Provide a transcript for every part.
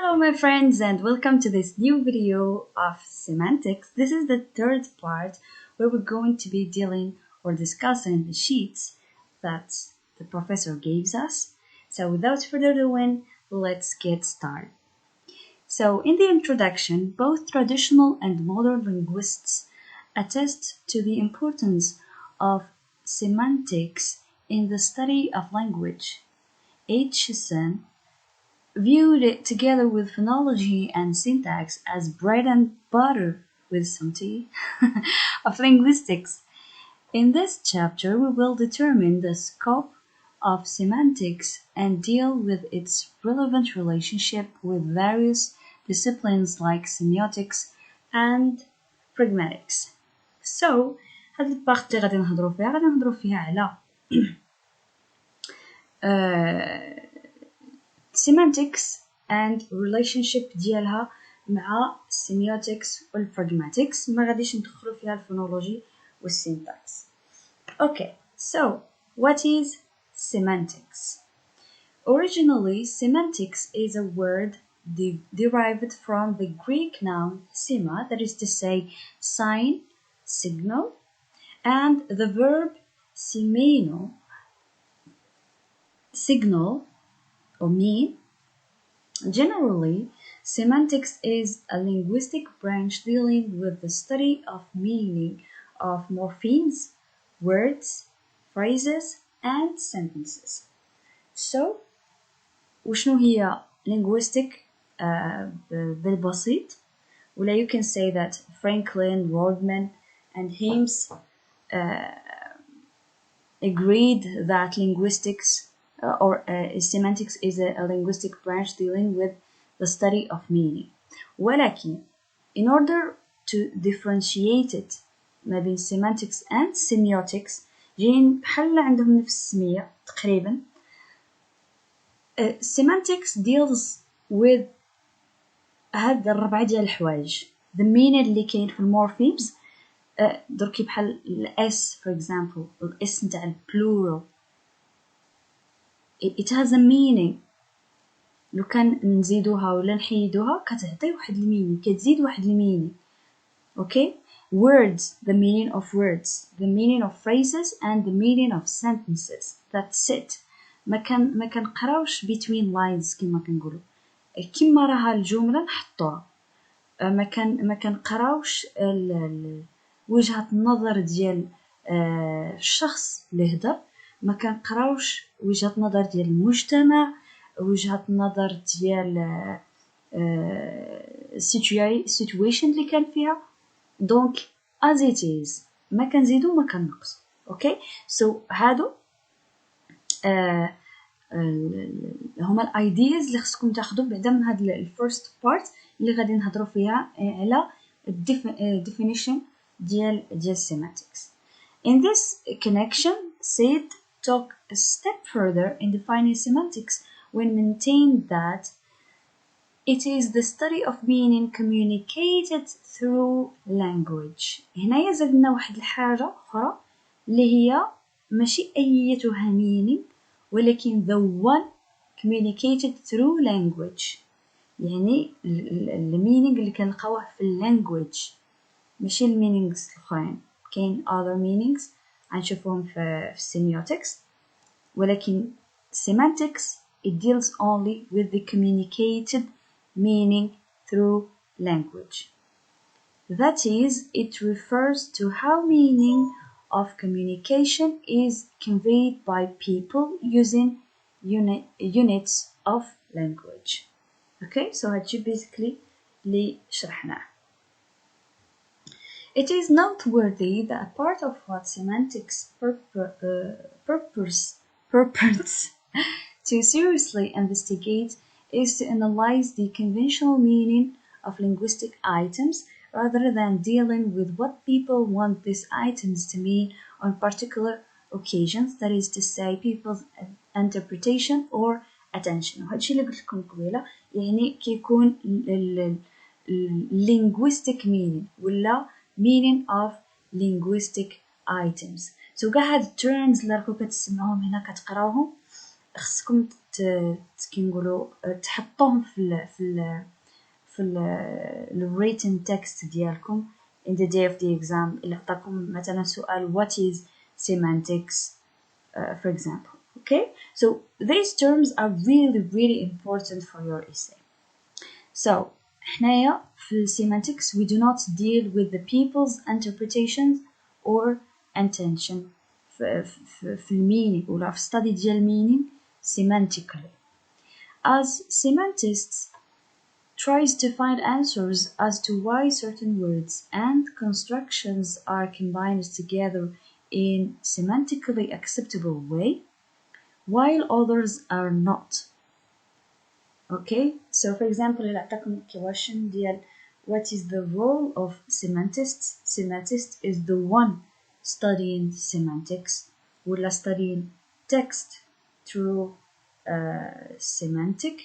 Hello my friends and welcome to this new video of semantics. This is the third part where we're going to be dealing or discussing the sheets that the professor gives us. So without further ado, let's get started. So in the introduction, both traditional and modern linguists attest to the importance of semantics in the study of language. Aitchison viewed it together with phonology and syntax as bread and butter with some tea of linguistics. In this chapter, we will determine the scope of semantics and deal with its relevant relationship with various disciplines like semiotics and pragmatics. So, هذه البارت اللي غادي نهضروا فيها على semantics and relationship ديالها مع semiotics والpragmatics ما غاديش ندخلوا فيها الفونولوجي والسينتاكس. Okay, so what is semantics? Originally, semantics is a word derived from the Greek noun sema, that is to say sign, signal, and the verb semeno, signal or mean. Generally, semantics is a linguistic branch dealing with the study of meaning of morphemes, words, phrases, and sentences. So, وشنو هي linguistic بالبسيط؟ ولا you can say that Franklin, Rodman, and Hames agreed that linguistics semantics is a linguistic branch dealing with the study of meaning. ولكن in order to differentiate it ما بين semantics and semiotics جايين بحال عندهم نفس السمية تقريبا. Semantics deals with هاد الربعة ديال الحوايج. The meaning اللي كاين في المورفيمز دركي بحال S for example الاسم تاع البلورال it has a meaning. لو كان نزيدوها ولا نحيدوها كتعطي واحد المينينغ كتزيد واحد المينينغ. Okay, words, the meaning of words, the meaning of phrases and the meaning of sentences. That's it. ما كنقراوش between lines كما كنقولوا كما راها الجملة نحطوها. ما كنقراوش وجهة النظر ديال الشخص اللي هدر. ما كنقراوش وجهة النظر ديال المجتمع وجهة النظر ديال situation اللي كان فيها. دونك as it is ما كنزيدو ما كنقص. okay, so هادو هما الايدياز اللي خصكم تاخدو بعدا من هاد الفيرست بارت اللي غادي نهضروا فيها على definition ديال semantics. In this connection, Sid took a step further in defining semantics when maintained that it is the study of meaning communicated through language. هنايا زدنا واحد الحاجة أخرى اللي هي ماشي أيتها meaning ولكن the one communicated through language. يعني المينينغ اللي كنلقاوه في language ماشي المينينغز الآخرين. كاين other meanings غنشوفوهم في semiotics ولكن semantics it deals only with the communicated meaning through language. That is, it refers to how meaning of communication is conveyed by people using units of language. Okay, so هادشي basically اللي شرحناه. It is noteworthy that part of what semantics purports to seriously investigate is to analyze the conventional meaning of linguistic items rather than dealing with what people want these items to mean on particular occasions, that is to say people's interpretation or attention. وهادشي اللي قلت لكم قبيله يعني كيكون linguistic meaning ولا meaning of linguistic items. So كاع هاد التيرمز اللي راكم كتسمعوهم هنا كتقراوهم خصكم كي نقولوا تحطوهم في written text ديالكم in the day of the exam. اللي عطاكم مثلا سؤال what is semantics, for example. Okay, so these terms are really important for your essay. So حنايا في semantics we do not deal with the people's interpretations or intention في meaning ولا في study ديال meaning semantically. As semanticists tries to find answers as to why certain words and constructions are combined together in semantically acceptable way, while others are not. Okay, so for example, إلا عطاكم question ديال what is the role of semantists? Semantist is the one studying semantics ولا studying text through semantics.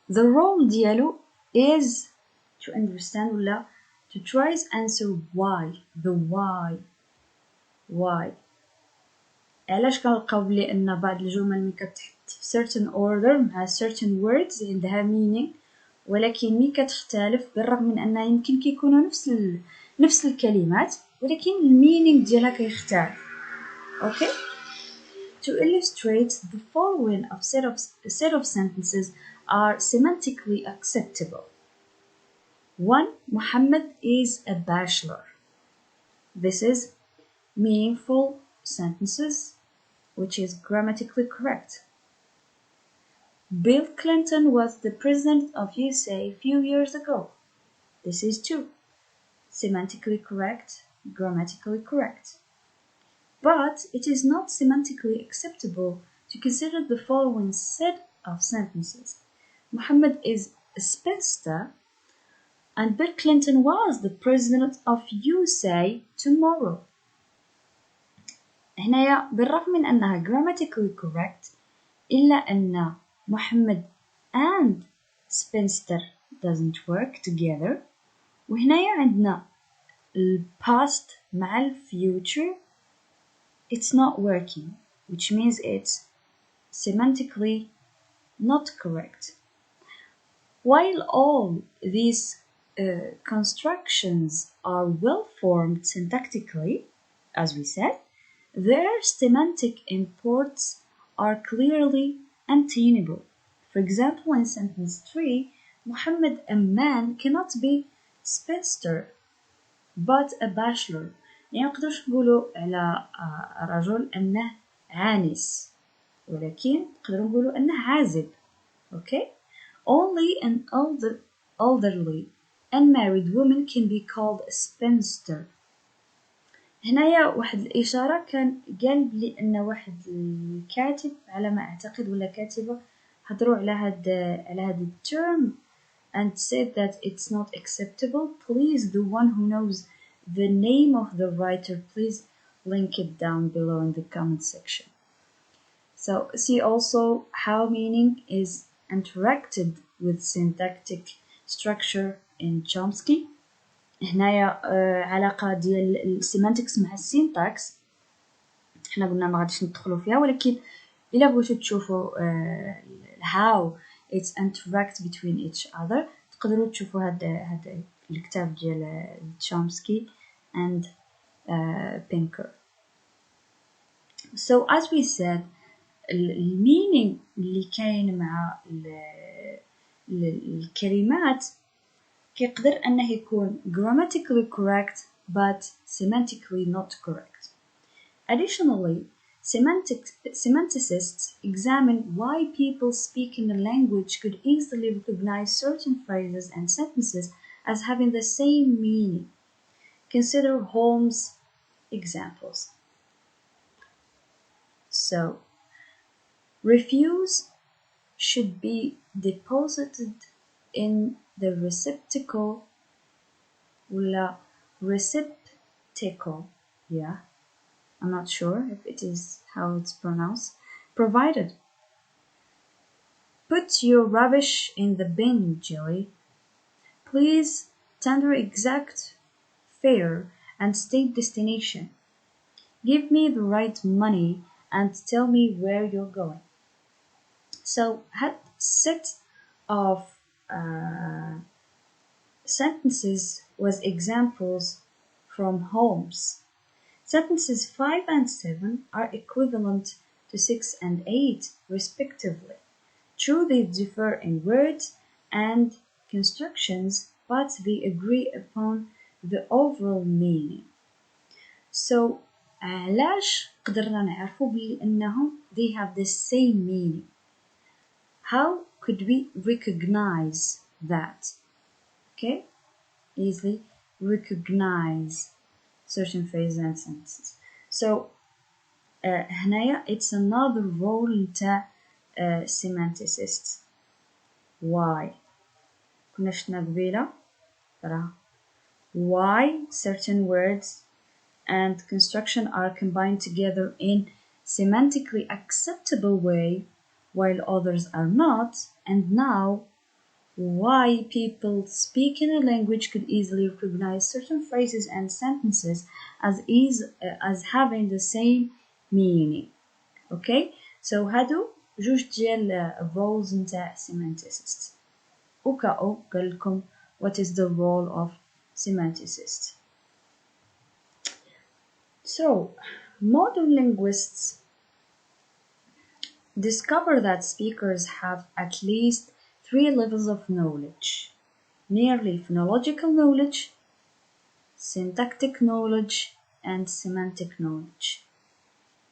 The role ديالو is to understand ولا to try to answer why, the why. علاش كنلقاو بلي ان بعض الجمل ملي كتحط في certain order مع certain words عندها meaning، ولكن ملي كتختلف بالرغم من انها يمكن كيكونوا نفس الكلمات ولكن المينينغ ديالها كيختلف. Okay, to illustrate the following of set of sentences are semantically acceptable. 1. Mohammed is a bachelor. This is meaningful sentences which is grammatically correct. Bill Clinton was the president of USA a few years ago. This is 2. Semantically correct, grammatically correct. But it is not semantically acceptable to consider the following set of sentences. Mohammed is a spinster and Bill Clinton was the president of USA tomorrow. هنايا بالرغم من أنها grammatically correct إلا أن محمد and spinster doesn't work together. وهنايا عندنا past مع future it's not working, which means it's semantically not correct. While all these constructions are well formed syntactically, as we said, their semantic imports are clearly untenable. For example, in sentence 3, Muhammad a man cannot be spinster but a bachelor. يعني نقدرش نقولوا على رجل أنه عانس ولكن نقدروا نقولوا أنه عازب. Okay? Only an elderly unmarried woman can be called a spinster. هنايا واحد الإشارة كان قال بلي أن واحد الكاتب على ما أعتقد ولا كاتبة هضروا على هاد term and said that it's not acceptable. Please, the one who knows the name of the writer, please link it down below in the comment section. So see also how meaning is interacted with syntactic structure in Chomsky. هنايا علاقة ديال السيمانتكس مع السينتاكس حنا قلنا ما غاديش ندخلوا فيها، ولكن إلا بغيتو تشوفوا how it's interact between each other تقدروا تشوفوا هاد الكتاب ديال Chomsky and Pinker. So as we said, المينينغ اللي كاين مع الكلمات كيقدر أنه يكون grammatically correct but semantically not correct. Additionally, semanticists examine why people speaking a language could easily recognize certain phrases and sentences as having the same meaning. Consider Holmes' examples. So, refuse should be deposited in the receptacle, yeah, I'm not sure if it is how it's pronounced, provided. Put your rubbish in the bin, Joey. Please tender exact fare and state destination. Give me the right money and tell me where you're going. So had set of sentences was examples from Holmes. Sentences 5 and 7 are equivalent to 6 and 8 respectively. True, they differ in words and constructions, but they agree upon the overall meaning. So علاش قدرنا نعرفوا بلي أنهم they have the same meaning. How could we recognize that? Okay, easily recognize certain phrases and sentences. So هنايا it's another role نتاع semanticists. Why? كنا شفنا قبيلة why certain words and construction are combined together in semantically acceptable way while others are not, and now why people speaking a language could easily recognize certain phrases and sentences as having the same meaning. Okay, so هادو جوج ديال roles نتاع semanticists. وكأو قال لكم what is the role of semanticists. So modern linguists discover that speakers have at least 3 levels of knowledge: merely phonological knowledge, syntactic knowledge, and semantic knowledge.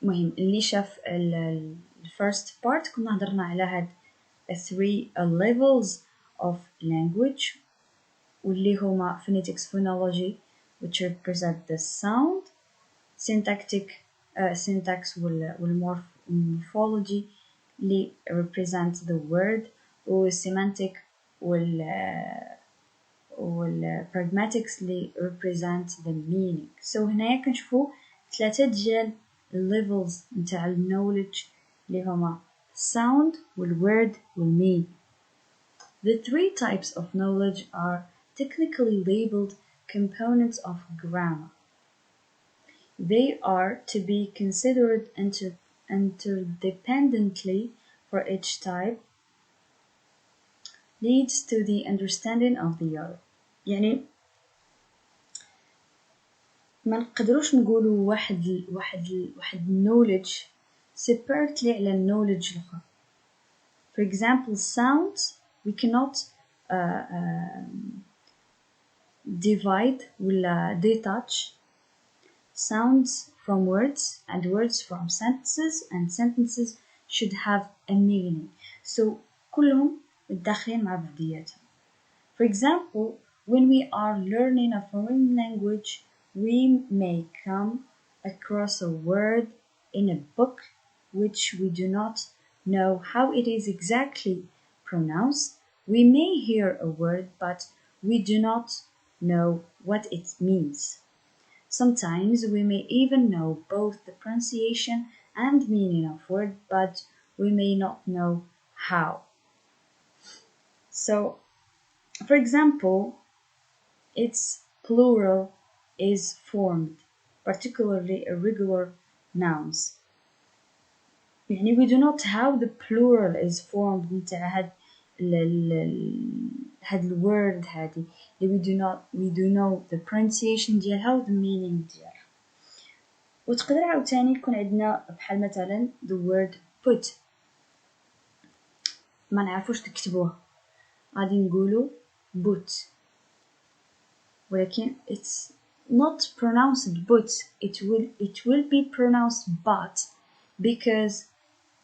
مهم اللي شاف first part كنا هضرنا على هاد 3 levels of language واللي هما phonetics, phonology, which represent the sound, syntactic syntax والmorphology اللي represent the word, والsemantic والpragmatics اللي represent the meaning. So هنايا كنشوفوا 3 ديال levels نتاع knowledge اللي هما sound والword والmeaning. The 3 types of knowledge are technically labeled components of grammar. They are to be considered interdependently, for each type leads to the understanding of the other. يعني ما نقدروش نقولوا واحد knowledge separately على knowledge الأخرى. For example, sounds we cannot divide ولا detach sounds from words and words from sentences, and sentences should have a meaning. So كلهم متداخلين مع بعضياتهم. For example, when we are learning a foreign language, we may come across a word in a book which we do not know how it is exactly pronounced. We may hear a word, but we do not know what it means. Sometimes we may even know both the pronunciation and meaning of word, but we may not know how. So, for example, its plural is formed, particularly irregular nouns. يعني we do not how the plural is formed نتاع هاد الword هادي we do know the pronunciation ديالها و the meaning ديالها. وتقدر عاوتاني يكون عندنا بحال مثلا the word put ما نعرفوش تكتبوها غادي نقولو put ولكن it's not pronounced but it will be pronounced but, because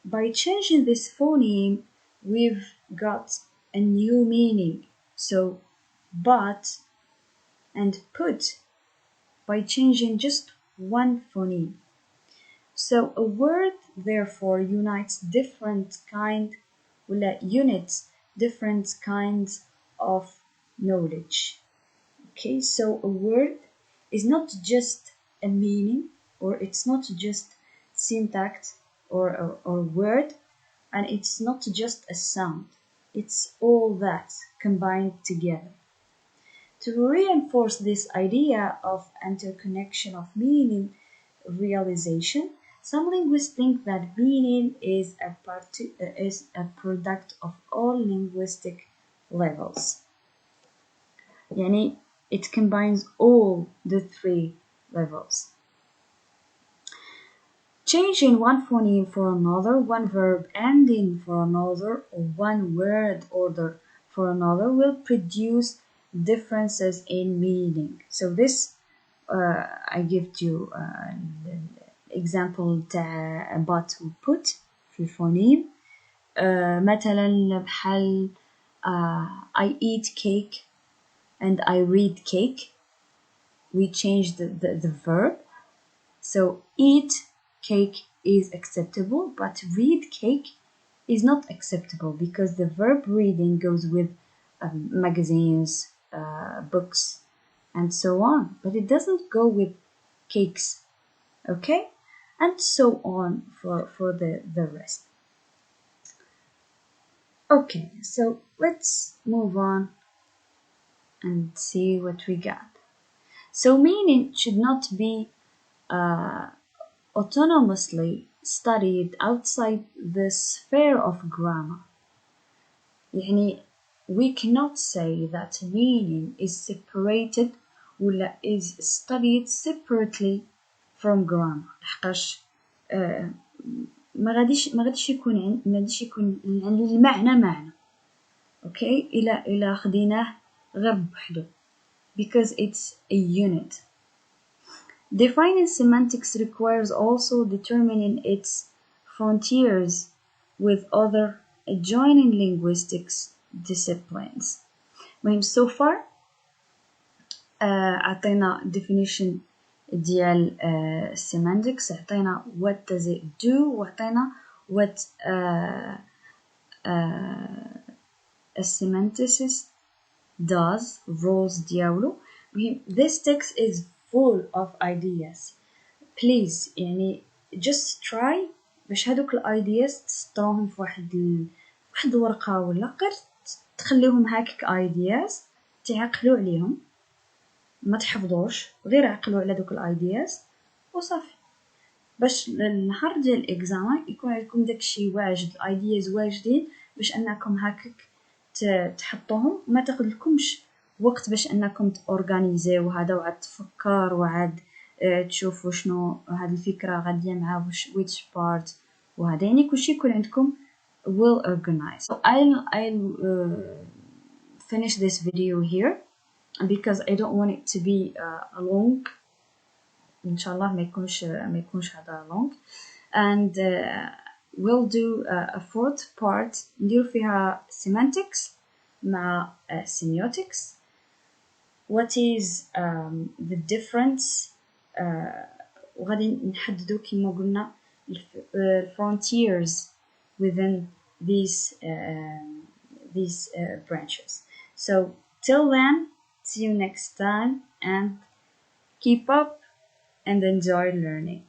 by changing this phoneme we've got a new meaning. So but and put by changing just one phoneme. So a word therefore unites different kinds of knowledge. Okay, so a word is not just a meaning, or it's not just syntax or word, and it's not just a sound. It's all that combined together. To reinforce this idea of interconnection of meaning realization, Some linguists think that meaning is a product of all linguistic levels. يعني it combines all the three levels. Changing one phoneme for another, one verb ending for another, or one word order for another will produce differences in meaning. So this I give you example تاع but و put في الفونيم. مثلا بحال I eat cake and I read cake. We change the verb. So eat cake is acceptable, but read cake is not acceptable because the verb reading goes with magazines, books, and so on. But it doesn't go with cakes, okay? And so on for the rest. Okay, so let's move on and see what we got. So meaning should not be autonomously studied outside the sphere of grammar. يعني we cannot say that meaning is separated ولا is studied separately from grammar. لحقاش ما غاديش يكون المعنى معنى. Okay, إلا خديناه غير بوحدو because it's a unit. Defining semantics requires also determining its frontiers with other adjoining linguistics disciplines. So far عطينا definition ديال semantics, عطينا what does it do, وعطينا what a semanticist does, roles ديالو. This text is full of ideas. Please يعني just try باش هادوك الايدياز تسطروهم في واحد الورقة ولا غير تخليهم هكاك ايدياز تعقلوا عليهم، ما تحفظوش، غير عقلوا على دوك الايدياز وصافي، باش النهار ديال الاكزامان يكون عندكم داكشي واجد، الايدياز واجدين باش انكم هكاك تحطوهم، ما تاخذلكمش وقت باش انكم تورغانيزيو هذا وعاد تفكر وعاد تشوفوا شنو هاد الفكرة غادية مع which part وهذا، يعني كلشي يكون عندكم well organized. So I'll finish this video here because I don't want it to be long. إن شاء الله ما يكونش هذا long, and we'll do a fourth part نديرو فيها semantics مع semiotics. What is the difference, وغادي نحددو كما قلنا frontiers within these branches. So till then, see you next time and keep up and enjoy learning.